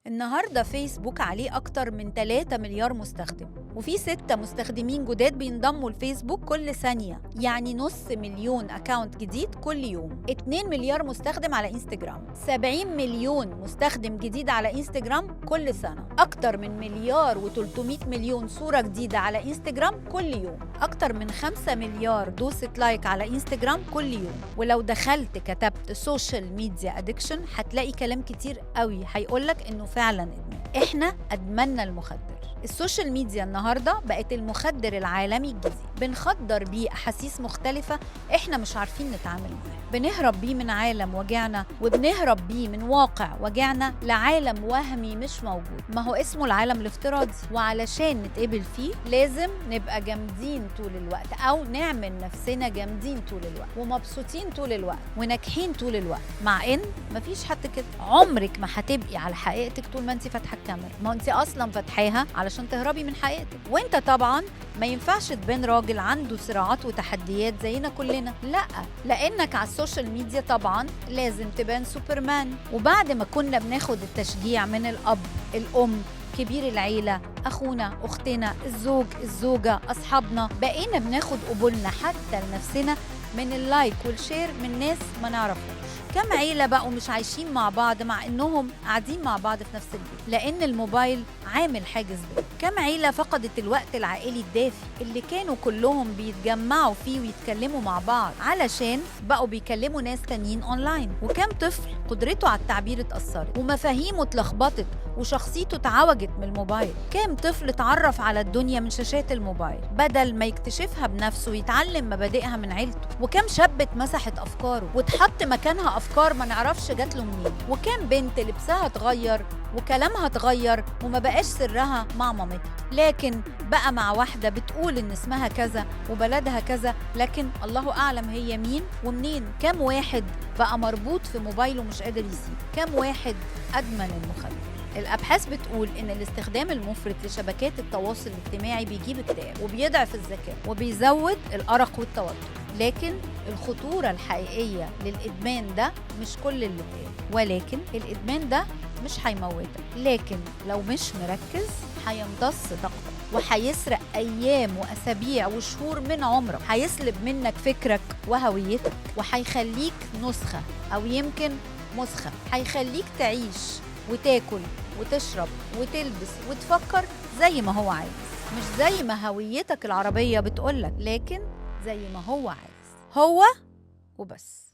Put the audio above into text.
النهاردة فيسبوك عليه أكتر من 3 مليار مستخدم، وفي 6 مستخدمين جداد بينضموا لفيسبوك كل ثانية، يعني نص مليون أكاونت جديد كل يوم. 2 مليار مستخدم على انستجرام، 70 مليون مستخدم جديد على انستجرام كل سنة، أكتر من مليار و300 مليون صورة جديدة على انستجرام كل يوم، أكتر من 5 مليار دوسة لايك على انستجرام كل يوم. ولو دخلت كتبت سوشيال ميديا ادكشن هتلاقي كلام كتير قوي هيقولك إنه فعلا إدمان. إحنا أدمنا المخدر. السوشيال ميديا النهارده بقت المخدر العالمي الجديد، بنخدر بيه احاسيس مختلفه احنا مش عارفين نتعامل معاها، بنهرب بيه من عالم وجعنا وبنهرب بيه من واقع وجعنا لعالم وهمي مش موجود، ما هو اسمه العالم الافتراضي، وعلشان نتقبل فيه لازم نبقى جامدين طول الوقت او نعمل نفسنا جامدين طول الوقت ومبسوطين طول الوقت وناجحين طول الوقت، مع ان مفيش حد كده. عمرك ما هتبقي على حقيقتك طول ما انت فاتحه الكاميرا، ما انت اصلا فاتحاها علشان تهربي من حقيقتك. وانت طبعا ما ينفعش تبان راجل عنده صراعات وتحديات زينا كلنا، لا، لانك على السوشيال ميديا طبعا لازم تبان سوبرمان. وبعد ما كنا بناخد التشجيع من الاب الام كبير العيلة، أخونا، أختنا، الزوج، الزوجة، أصحابنا، بقينا بناخد قبولنا حتى لنفسنا من اللايك والشير من ناس ما نعرفهمش. كم عيلة بقوا مش عايشين مع بعض مع إنهم قاعدين مع بعض في نفس البيت لأن الموبايل عامل حاجز بينهم. كم عيلة فقدت الوقت العائلي الدافي اللي كانوا كلهم بيتجمعوا فيه ويتكلموا مع بعض علشان بقوا بيكلموا ناس تانيين أونلاين. وكم طفل قدرته على التعبير اتأثرت ومفاهيمه اتلخبطت وشخصيته اتعوجت من الموبايل. كام طفل اتعرف على الدنيا من شاشات الموبايل بدل ما يكتشفها بنفسه ويتعلم مبادئها من عيلته. وكم شاب اتمسحت أفكاره واتحط مكانها أفكار ما نعرفش جات له منين. وكم بنت لبسها اتغير وكلامها اتغير وما بقاش سرها مع مامتها لكن بقى مع واحدة بتقول إن اسمها كذا وبلدها كذا، لكن الله أعلم هي مين ومنين. كم واحد بقى مربوط في موبايله مش قادر يسيب، كم واحد أدمن المخدر. الأبحاث بتقول إن الاستخدام المفرط لشبكات التواصل الاجتماعي بيجيب اكتئاب وبيضعف الذكاء وبيزود الأرق والتوتر، لكن الخطورة الحقيقية للإدمان ده مش كل اللي اتقال، ولكن الإدمان ده مش هيموتك، لكن لو مش مركز هيمتص طاقتك وهيسرق أيام وأسابيع وشهور من عمرك، هيسلب منك فكرك وهويتك وهيخليك نسخة أو يمكن مسخة، هيخليك تعيش وتاكل وتشرب وتلبس وتفكر زي ما هو عايز، مش زي ما هويتك العربية بتقولك، لكن زي ما هو عايز هو وبس.